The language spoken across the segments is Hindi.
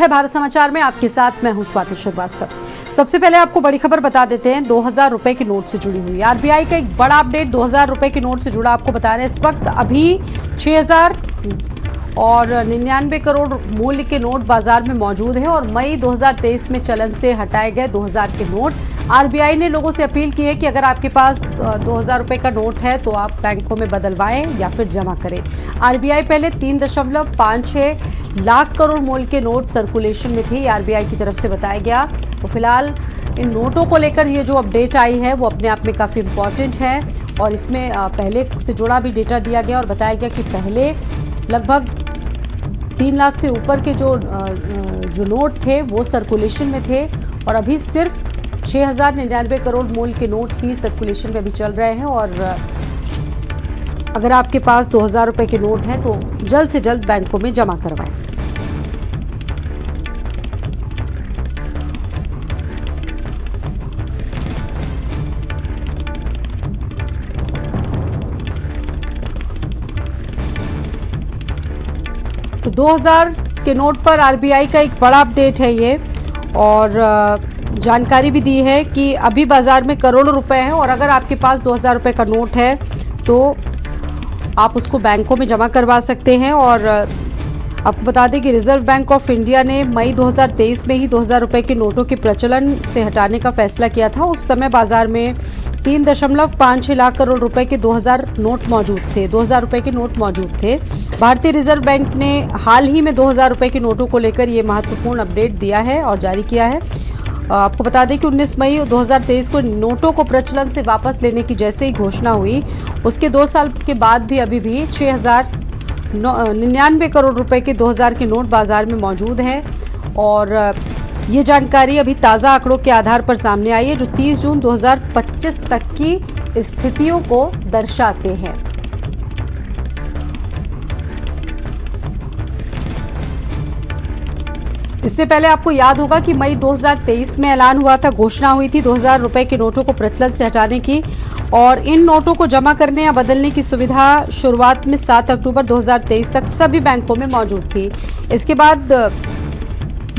है भारत समाचार में आपके साथ मैं हूं स्वाति श्रीवास्तव। सबसे पहले आपको बड़ी खबर बता देते हैं 2000 रुपए के नोट से जुड़ी हुई आरबीआई का एक बड़ा अपडेट 2000 रुपए के नोट से जुड़ा आपको बता रहे हैं। इस वक्त अभी 6000 और 99 करोड़ मूल्य के नोट बाजार में मौजूद है और मई 2023 में चलन से हटाए गए 2000 के नोट। आरबीआई ने लोगों से अपील की है कि अगर आपके पास 2000 रुपए का नोट है तो आप बैंकों में बदलवाएं या फिर जमा करें। आरबीआई पहले 3.56 लाख करोड़ मूल्य के नोट सर्कुलेशन में थे, आरबीआई की तरफ से बताया गया। तो फिलहाल इन नोटों को लेकर ये जो अपडेट आई है वो अपने आप में काफ़ी इम्पॉर्टेंट है और इसमें पहले से जुड़ा भी डेटा दिया गया और बताया गया कि पहले लगभग 3 लाख से ऊपर के जो नोट थे वो सर्कुलेशन में थे और अभी सिर्फ 6099 करोड़ मूल्य के नोट ही सर्कुलेशन में भी चल रहे हैं। और अगर आपके पास 2000 रुपए के नोट हैं तो जल्द से जल्द बैंकों में जमा करवाएं। तो 2000 के नोट पर आरबीआई का एक बड़ा अपडेट है ये और जानकारी भी दी है कि अभी बाजार में करोड़ों रुपए हैं और अगर आपके पास 2000 रुपए का नोट है तो आप उसको बैंकों में जमा करवा सकते हैं। और आपको बता दें कि रिजर्व बैंक ऑफ इंडिया ने मई 2023 में ही 2000 रुपए के नोटों के प्रचलन से हटाने का फैसला किया था। उस समय बाजार में 3.56 लाख करोड़ रुपए के 2000 नोट मौजूद थे, 2000 रुपए के नोट मौजूद थे। भारतीय रिजर्व बैंक ने हाल ही में 2000 रुपए के नोटों को लेकर ये महत्वपूर्ण अपडेट दिया है और जारी किया है। आपको बता दें कि 19 मई 2023 को नोटों को प्रचलन से वापस लेने की जैसे ही घोषणा हुई उसके 2 साल के बाद भी अभी भी 6099 करोड़ रुपए के 2000 के नोट बाजार में मौजूद हैं और ये जानकारी अभी ताज़ा आंकड़ों के आधार पर सामने आई है जो 30 जून 2025 तक की स्थितियों को दर्शाते हैं। इससे पहले आपको याद होगा कि मई 2023 में ऐलान हुआ था, घोषणा हुई थी 2000 रुपए के नोटों को प्रचलन से हटाने की और इन नोटों को जमा करने या बदलने की सुविधा शुरुआत में 7 अक्टूबर 2023 तक सभी बैंकों में मौजूद थी। इसके बाद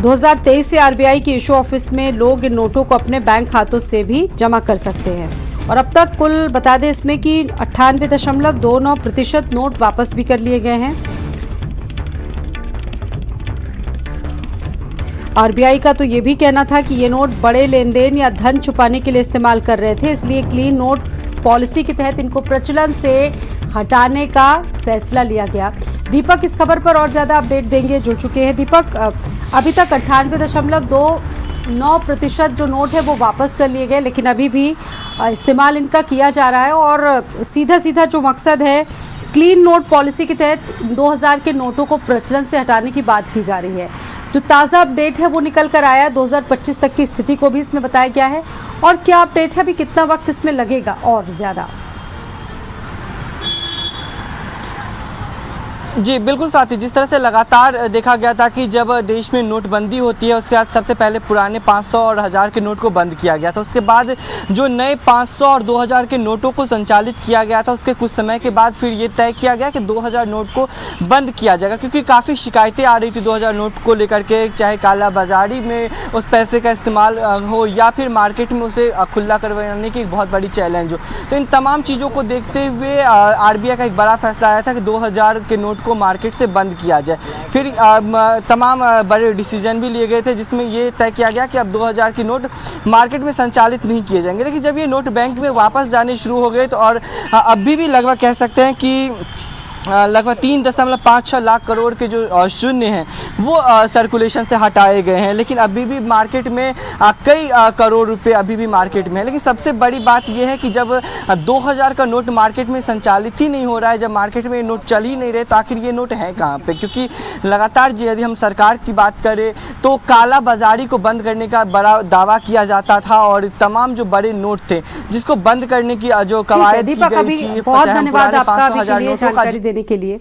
2023 से आरबीआई के इशू ऑफिस में लोग इन नोटों को अपने बैंक खातों से भी जमा कर सकते हैं और अब तक कुल बता दें इसमें कि 98.29% नोट वापस भी कर लिए गए हैं। आरबीआई का तो ये भी कहना था कि ये नोट बड़े लेन देन या धन छुपाने के लिए इस्तेमाल कर रहे थे, इसलिए क्लीन नोट पॉलिसी के तहत इनको प्रचलन से हटाने का फैसला लिया गया। दीपक इस खबर पर और ज़्यादा अपडेट देंगे, जुड़ चुके हैं। दीपक, अभी तक 98.29% जो नोट है वो वापस कर लिए गए लेकिन अभी भी इस्तेमाल इनका किया जा रहा है और सीधा जो मकसद है क्लीन नोट पॉलिसी के तहत 2000 के नोटों को प्रचलन से हटाने की बात की जा रही है। जो ताज़ा अपडेट है वो निकल कर आया, 2025 तक की स्थिति को भी इसमें बताया गया है। और क्या अपडेट है, अभी कितना वक्त इसमें लगेगा और ज़्यादा? जी बिल्कुल साथी, जिस तरह से लगातार देखा गया था कि जब देश में नोटबंदी होती है उसके बाद सबसे पहले पुराने 500 और 1000 के नोट को बंद किया गया था, उसके बाद जो नए 500 और 2000 के नोटों को संचालित किया गया था उसके कुछ समय के बाद फिर ये तय किया गया कि 2000 नोट को बंद किया जाएगा क्योंकि काफ़ी शिकायतें आ रही थी 2000 नोट को लेकर के, चाहे कालाबाजारी में उस पैसे का इस्तेमाल हो या फिर मार्केट में उसे खुला करवाने की एक बहुत बड़ी चैलेंज हो। तो इन तमाम चीज़ों को देखते हुए आरबीआई का एक बड़ा फैसला आया था कि 2000 के नोट को मार्केट से बंद किया जाए। फिर तमाम बड़े डिसीजन भी लिए गए थे जिसमें ये तय किया गया कि अब 2000 के नोट मार्केट में संचालित नहीं किए जाएंगे। लेकिन जब ये नोट बैंक में वापस जाने शुरू हो गए तो और अभी भी लगभग कह सकते हैं कि लगभग 3.56 लाख करोड़ के जो शून्य हैं वो सर्कुलेशन से हटाए गए हैं, लेकिन अभी भी मार्केट में कई करोड़ रुपए अभी भी मार्केट में है। लेकिन सबसे बड़ी बात यह है कि जब 2000 का नोट मार्केट में संचालित ही नहीं हो रहा है, जब मार्केट में ये नोट चल ही नहीं रहे तो आखिर ये नोट है कहाँ पे? क्योंकि लगातार यदि हम सरकार की बात करें तो काला बाजारी को बंद करने का बड़ा दावा किया जाता था और तमाम जो बड़े नोट थे जिसको बंद करने की जो कवायद की गई थी, बहुत धन्यवाद आपका जानकारी देने के लिए।